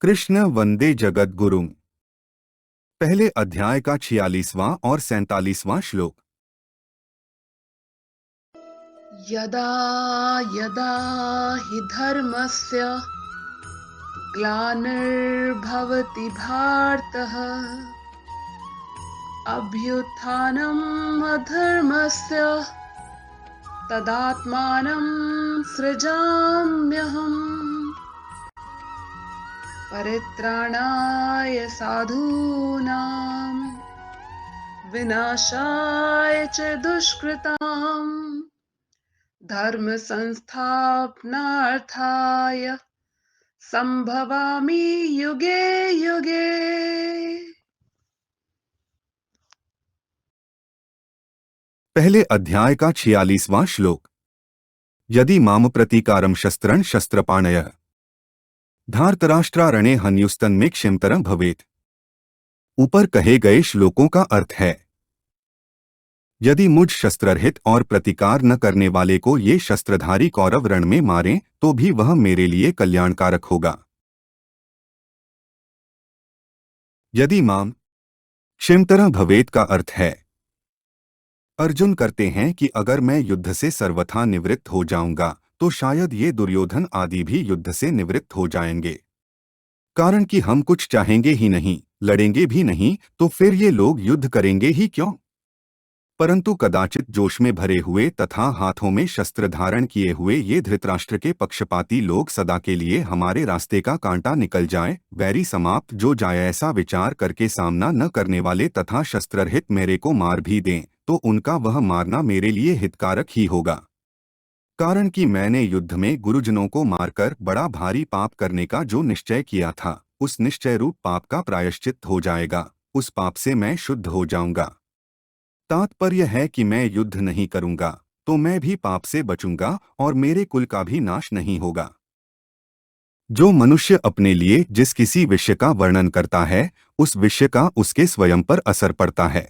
कृष्ण वंदे जगत गुरुम। पहले अध्याय का 46वां और 47वां श्लोक। यदा यदा हि धर्मस्य ग्लानिर्भवति भारतः अभ्युत्थानम् अधर्मस्य तदात्मानं सृजाम्यहम् परित्राणाय साधूनां विनाशाय च दुष्कृताम् धर्म संस्थापनार्थाय संभवामि युगे युगे। पहले अध्याय का 46वां श्लोक। यदि माम प्रतीकारम शस्त्रं शस्त्रपाणय धार्तराष्ट्रारणे हन्युस्तन में क्षिमतरं भवेत। ऊपर कहे गए श्लोकों का अर्थ है, यदि मुझ शस्त्ररहित और प्रतिकार न करने वाले को ये शस्त्रधारी कौरव रण में मारें तो भी वह मेरे लिए कल्याणकारक होगा। यदि माम क्षिमतरं भवेत का अर्थ है, अर्जुन करते हैं कि अगर मैं युद्ध से सर्वथा निवृत्त हो जाऊंगा तो शायद ये दुर्योधन आदि भी युद्ध से निवृत्त हो जाएंगे। कारण कि हम कुछ चाहेंगे ही नहीं, लड़ेंगे भी नहीं, तो फिर ये लोग युद्ध करेंगे ही क्यों। परंतु कदाचित जोश में भरे हुए तथा हाथों में शस्त्र धारण किए हुए ये धृतराष्ट्र के पक्षपाती लोग सदा के लिए हमारे रास्ते का कांटा निकल जाए, वैरी समाप्त जो जाए, ऐसा विचार करके सामना न करने वाले तथा शस्त्ररहित मेरे को मार भी दें तो उनका वह मारना मेरे लिए हितकारक ही होगा। कारण कि मैंने युद्ध में गुरुजनों को मारकर बड़ा भारी पाप करने का जो निश्चय किया था, उस निश्चय रूप पाप का प्रायश्चित हो जाएगा, उस पाप से मैं शुद्ध हो जाऊंगा। तात्पर्य है कि मैं युद्ध नहीं करूंगा तो मैं भी पाप से बचूंगा और मेरे कुल का भी नाश नहीं होगा। जो मनुष्य अपने लिए जिस किसी विषय का वर्णन करता है उस विषय का उसके स्वयं पर असर पड़ता है।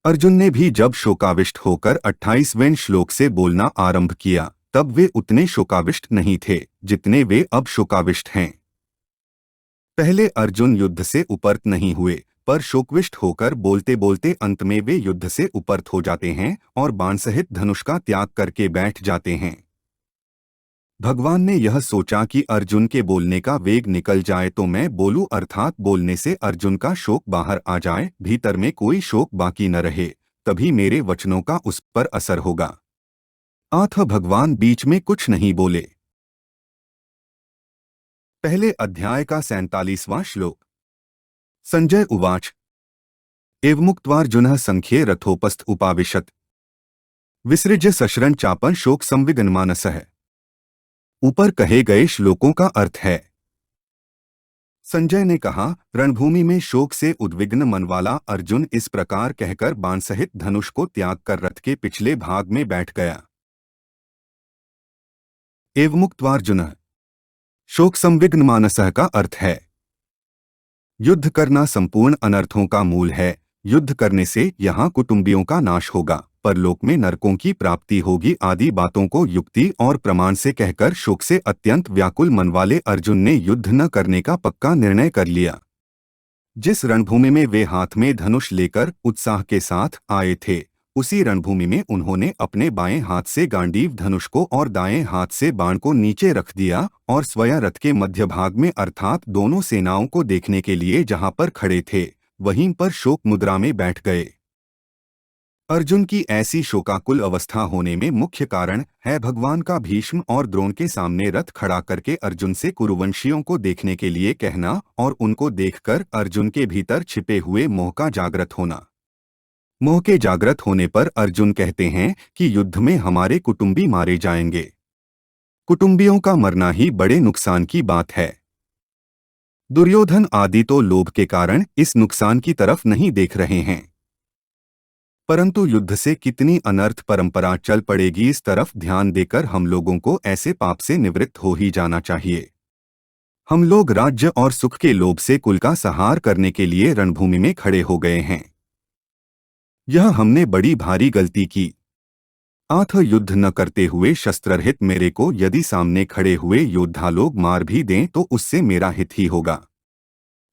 अर्जुन ने भी जब शोकाविष्ट होकर 28वें श्लोक से बोलना आरंभ किया तब वे उतने शोकाविष्ट नहीं थे जितने वे अब शोकाविष्ट हैं। पहले अर्जुन युद्ध से उपरत नहीं हुए, पर शोकविष्ट होकर बोलते बोलते अंत में वे युद्ध से उपरत हो जाते हैं और बाण सहित धनुष का त्याग करके बैठ जाते हैं। भगवान ने यह सोचा कि अर्जुन के बोलने का वेग निकल जाए तो मैं बोलूं, अर्थात बोलने से अर्जुन का शोक बाहर आ जाए, भीतर में कोई शोक बाकी न रहे, तभी मेरे वचनों का उस पर असर होगा। अतः भगवान बीच में कुछ नहीं बोले। पहले अध्याय का 47वां श्लोक। संजय उवाच एवमुक्त्वार्जुनः संख्ये रथोपस्थ उपाविशत् विसृज्य सशरं चापं शोक संविघ्नमानसः। ऊपर कहे गए श्लोकों का अर्थ है, संजय ने कहा, रणभूमि में शोक से उद्विग्न मन वाला अर्जुन इस प्रकार कहकर बाण सहित धनुष को त्याग कर रथ के पिछले भाग में बैठ गया। एवमुक्त्वार्जुनः शोक संविघ्नमानसः का अर्थ है, युद्ध करना संपूर्ण अनर्थों का मूल है। युद्ध करने से यहाँ कुटुंबियों का नाश होगा, परलोक में नरकों की प्राप्ति होगी आदि बातों को युक्ति और प्रमाण से कहकर शोक से अत्यंत व्याकुल मन वाले अर्जुन ने युद्ध न करने का पक्का निर्णय कर लिया। जिस रणभूमि में वे हाथ में धनुष लेकर उत्साह के साथ आए थे, उसी रणभूमि में उन्होंने अपने बाएं हाथ से गांडीव धनुष को और दाएं हाथ से बाण को नीचे रख दिया और स्वयं रथ के मध्य भाग में अर्थात दोनों सेनाओं को देखने के लिए जहां पर खड़े थे वहीं पर शोक मुद्रा में बैठ गए। अर्जुन की ऐसी शोकाकुल अवस्था होने में मुख्य कारण है भगवान का भीष्म और द्रोण के सामने रथ खड़ा करके अर्जुन से कुरुवंशियों को देखने के लिए कहना और उनको देखकर अर्जुन के भीतर छिपे हुए मोह का जागृत होना। मोह के जागृत होने पर अर्जुन कहते हैं कि युद्ध में हमारे कुटुंबी मारे जाएंगे। कुटुंबियों का मरना ही बड़े नुकसान की बात है। दुर्योधन आदि तो लोभ के कारण इस नुकसान की तरफ नहीं देख रहे हैं, परंतु युद्ध से कितनी अनर्थ परंपरा चल पड़ेगी इस तरफ ध्यान देकर हम लोगों को ऐसे पाप से निवृत्त हो ही जाना चाहिए। हम लोग राज्य और सुख के लोभ से कुल का संहार करने के लिए रणभूमि में खड़े हो गए हैं। यह हमने बड़ी भारी गलती की। आथ युद्ध न करते हुए शस्त्ररहित मेरे को यदि सामने खड़े हुए योद्धा लोग मार भी दें तो उससे मेरा हित ही होगा।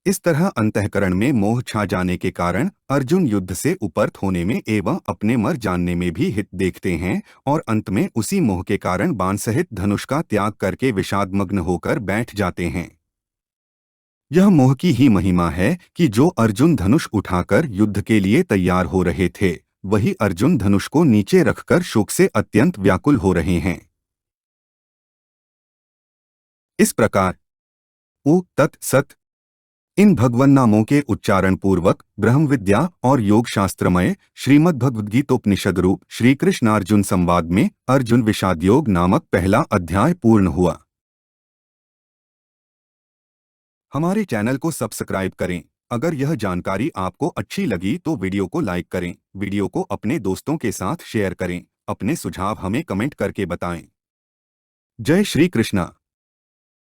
इस तरह अंतःकरण में मोह छा जाने के कारण अर्जुन युद्ध से उपरत होने में एवं अपने मर जानने में भी हित देखते हैं और अंत में उसी मोह के कारण बाण सहित धनुष का त्याग करके विषादमग्न होकर बैठ जाते हैं। यह मोह की ही महिमा है कि जो अर्जुन धनुष उठाकर युद्ध के लिए तैयार हो रहे थे वही अर्जुन धनुष को नीचे रखकर शोक से अत्यंत व्याकुल हो रहे हैं। इस प्रकार ओ तत् सत इन भगवन नामों के उच्चारण पूर्वक ब्रह्म विद्या और योग शास्त्रमय श्रीमद् भगवद्गीतोपनिषद रूप श्री कृष्णार्जुन संवाद में अर्जुन विषाद योग नामक पहला अध्याय पूर्ण हुआ। हमारे चैनल को सब्सक्राइब करें। अगर यह जानकारी आपको अच्छी लगी तो वीडियो को लाइक करें, वीडियो को अपने दोस्तों के साथ शेयर करें, अपने सुझाव हमें कमेंट करके बताएं। जय श्री कृष्णा।